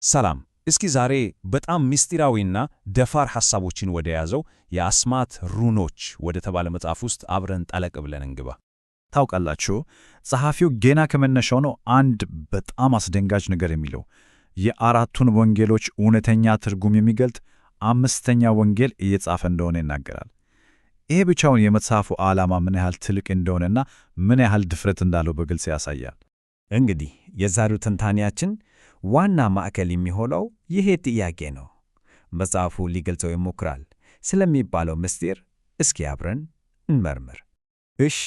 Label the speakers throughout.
Speaker 1: ሰላም። እስኪ ዛሬ በጣም ምስጢራዊና ደፋር ሐሳቦችን ወደ ያዘው የአስማት ሩኖች ወደ ተባለ መጽሐፍ ውስጥ አብረን ጠለቅ ብለን እንግባ።
Speaker 2: ታውቃላችሁ፣ ጸሐፊው ገና ከመነሻው ነው አንድ በጣም አስደንጋጭ ነገር የሚለው የአራቱን ወንጌሎች እውነተኛ ትርጉም የሚገልጥ አምስተኛ ወንጌል እየጻፈ እንደሆነ ይናገራል። ይሄ ብቻውን የመጽሐፉ ዓላማ ምን ያህል ትልቅ እንደሆነና ምን ያህል ድፍረት እንዳለው በግልጽ ያሳያል።
Speaker 3: እንግዲህ የዛሬው ትንታኔያችን ዋና ማዕከል የሚሆነው ይሄ ጥያቄ ነው። መጽሐፉ ሊገልጸው ይሞክራል ስለሚባለው ምስጢር እስኪ አብረን እንመርምር።
Speaker 1: እሺ፣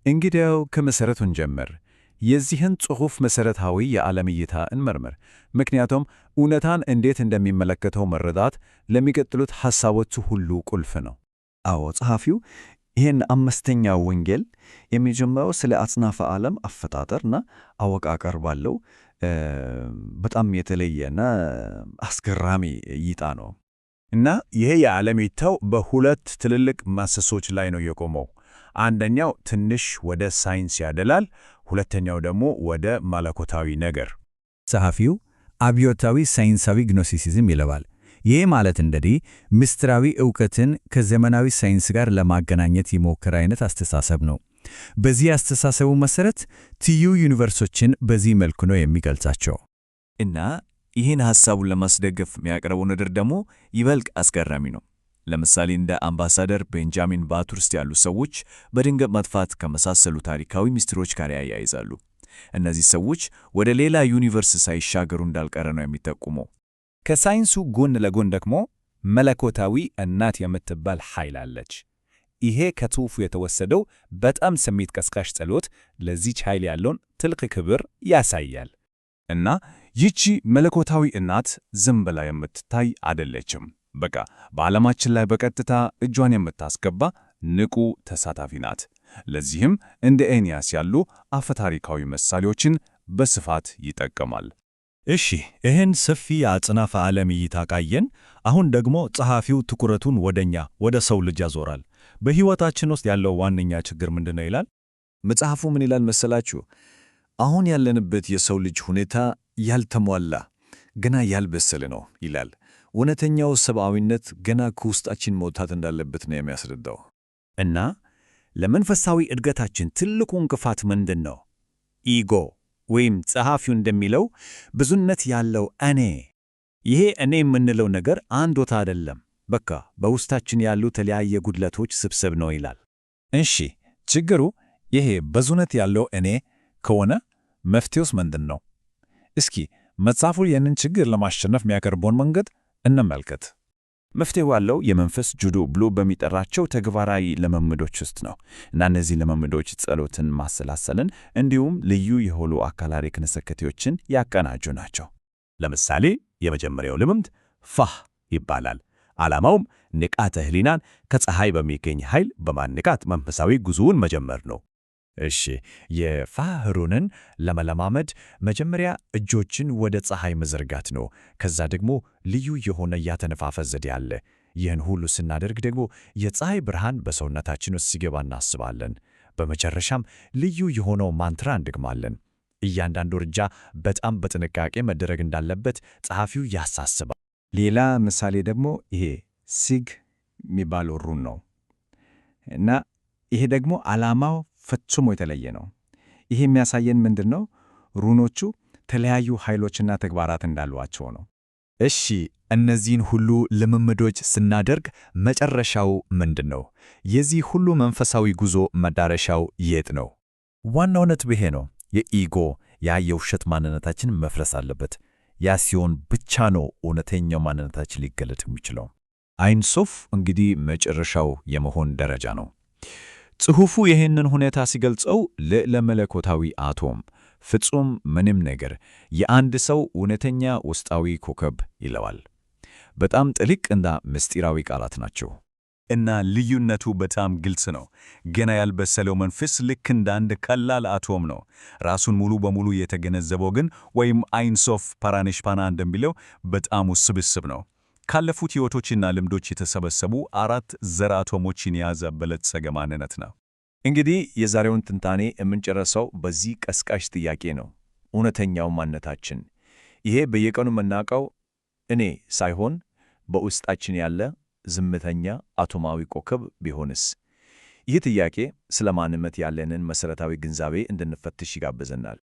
Speaker 1: እንግዲያው ከመሠረቱን ጀምር። የዚህን ጽሑፍ መሠረታዊ የዓለም እይታ እንመርምር። ምክንያቱም እውነታን እንዴት እንደሚመለከተው መረዳት ለሚቀጥሉት ሐሳቦቹ ሁሉ ቁልፍ ነው።
Speaker 4: አዎ፣ ጸሐፊው ይህን አምስተኛው ወንጌል የሚጀምረው ስለ አጽናፈ ዓለም አፈጣጠርና አወቃቀር ባለው በጣም የተለየና አስገራሚ እይታ ነው።
Speaker 1: እና ይሄ የዓለም እይታው በሁለት ትልልቅ ማሰሶች ላይ ነው የቆመው። አንደኛው ትንሽ ወደ ሳይንስ ያደላል፣ ሁለተኛው ደግሞ ወደ መለኮታዊ ነገር።
Speaker 3: ጸሐፊው አብዮታዊ ሳይንሳዊ ግኖሲሲዝም ይለዋል። ይህ ማለት እንግዲህ ምስጢራዊ ዕውቀትን ከዘመናዊ ሳይንስ ጋር ለማገናኘት የሞከረ አይነት አስተሳሰብ ነው። በዚህ አስተሳሰቡ መሠረት ትይዩ ዩኒቨርሶችን በዚህ መልኩ ነው የሚገልጻቸው።
Speaker 4: እና ይህን ሐሳቡን ለማስደገፍ የሚያቀርበው ነገር ደግሞ ይበልጥ አስገራሚ ነው። ለምሳሌ እንደ አምባሳደር ቤንጃሚን ባቱርስት ያሉ ሰዎች በድንገት መጥፋት ከመሳሰሉ ታሪካዊ ምስጢሮች ጋር ያያይዛሉ። እነዚህ ሰዎች ወደ ሌላ ዩኒቨርስ ሳይሻገሩ እንዳልቀረ ነው የሚጠቁመው።
Speaker 1: ከሳይንሱ ጎን ለጎን ደግሞ መለኮታዊ እናት የምትባል ኃይል አለች። ይሄ ከጽሑፉ የተወሰደው በጣም ስሜት ቀስቃሽ ጸሎት ለዚች ኃይል ያለውን ጥልቅ ክብር ያሳያል። እና ይቺ መለኮታዊ እናት ዝም ብላ የምትታይ አይደለችም። በቃ በዓለማችን ላይ በቀጥታ እጇን የምታስገባ ንቁ ተሳታፊ ናት። ለዚህም እንደ ኤንያስ ያሉ አፈታሪካዊ ምሳሌዎችን በስፋት ይጠቀማል።
Speaker 2: እሺ፣ ይህን ሰፊ የአጽናፈ ዓለም እይታ ቃየን። አሁን ደግሞ ጸሐፊው ትኩረቱን ወደ ሰው ልጅ ያዞራል። በሕይወታችን ውስጥ ያለው ዋነኛ ችግር ምንድነው ይላል።
Speaker 4: መጽሐፉ ምን ይላል መሰላችሁ? አሁን ያለንበት የሰው ልጅ ሁኔታ ያልተሟላ ገና ያልበሰለ ነው ይላል። እውነተኛው ሰብአዊነት ገና ከውስጣችን መውጣት እንዳለበት ነው የሚያስረዳው።
Speaker 3: እና ለመንፈሳዊ እድገታችን ትልቁ እንቅፋት ምንድን ነው? ኢጎ ወይም ጸሐፊው እንደሚለው ብዙነት ያለው እኔ። ይሄ እኔ የምንለው ነገር አንድ ቦታ አይደለም፣ በቃ በውስጣችን ያሉ የተለያየ ጉድለቶች ስብስብ ነው ይላል።
Speaker 1: እሺ፣ ችግሩ ይሄ ብዙነት ያለው እኔ ከሆነ መፍትሄውስ ምንድን ነው? እስኪ መጽሐፉ ይህንን ችግር ለማሸነፍ የሚያቀርበውን መንገድ እንመልከት።
Speaker 3: መፍትሄው ያለው የመንፈስ ጁዶ ብሎ በሚጠራቸው ተግባራዊ ልምምዶች ውስጥ ነው። እና እነዚህ ልምምዶች ጸሎትን፣ ማሰላሰልን እንዲሁም ልዩ የሆኑ አካላዊ እንቅስቃሴዎችን ያቀናጁ ናቸው።
Speaker 5: ለምሳሌ የመጀመሪያው ልምምድ ፋህ ይባላል። ዓላማውም ንቃተ ሕሊናን ከፀሐይ በሚገኝ ኃይል በማንቃት መንፈሳዊ ጉዞውን መጀመር ነው።
Speaker 2: እሺ፣ የፋህ ሩንን ለመለማመድ መጀመሪያ እጆችን ወደ ፀሐይ መዘርጋት ነው። ከዛ ደግሞ ልዩ የሆነ ያተነፋፈስ ዘዴ አለ። ይህን ሁሉ ስናደርግ ደግሞ የፀሐይ ብርሃን በሰውነታችን ውስጥ ሲገባ እናስባለን። በመጨረሻም ልዩ የሆነው ማንትራ እንድግማለን። እያንዳንዱ እርምጃ በጣም በጥንቃቄ መደረግ እንዳለበት ጸሐፊው ያሳስባል።
Speaker 4: ሌላ ምሳሌ ደግሞ ይሄ ሲግ የሚባለው ሩን ነው። እና ይሄ ደግሞ ዓላማው ፍጹም የተለየ ነው። ይሄ የሚያሳየን ምንድን ነው? ሩኖቹ የተለያዩ ኃይሎችና ተግባራት እንዳሏቸው ነው።
Speaker 2: እሺ፣ እነዚህን ሁሉ ልምምዶች ስናደርግ መጨረሻው ምንድን ነው? የዚህ ሁሉ መንፈሳዊ ጉዞ መዳረሻው የት ነው? ዋናው ነጥብ ይሄ ነው። የኢጎ የውሸት ማንነታችን መፍረስ አለበት። ያ ሲሆን ብቻ ነው እውነተኛው ማንነታችን ሊገለጥ የሚችለው። አይን ሶፍ እንግዲህ መጨረሻው የመሆን ደረጃ ነው። ጽሑፉ ይህንን ሁኔታ ሲገልጸው ልዕለ መለኮታዊ አቶም፣ ፍጹም ምንም ነገር፣ የአንድ ሰው እውነተኛ ውስጣዊ ኮከብ ይለዋል። በጣም ጥልቅ እና ምስጢራዊ ቃላት ናቸው።
Speaker 1: እና ልዩነቱ በጣም ግልጽ ነው። ገና ያልበሰለው መንፈስ ልክ እንደ አንድ ቀላል አቶም ነው። ራሱን ሙሉ በሙሉ የተገነዘበው ግን ወይም አይን ሶፍ ፓራኔሽፓና እንደሚለው በጣም ውስብስብ ነው። ካለፉት ሕይወቶችና ልምዶች የተሰበሰቡ አራት ዘር አቶሞችን የያዘ በለጸገ ማንነት ነው።
Speaker 4: እንግዲህ የዛሬውን ትንታኔ የምንጨርሰው በዚህ ቀስቃሽ ጥያቄ ነው። እውነተኛው ማንነታችን
Speaker 3: ይሄ በየቀኑ የምናውቀው እኔ ሳይሆን በውስጣችን ያለ ዝምተኛ አቶማዊ ኮከብ ቢሆንስ? ይህ ጥያቄ ስለ ማንነት ያለንን መሠረታዊ ግንዛቤ እንድንፈትሽ ይጋብዘናል።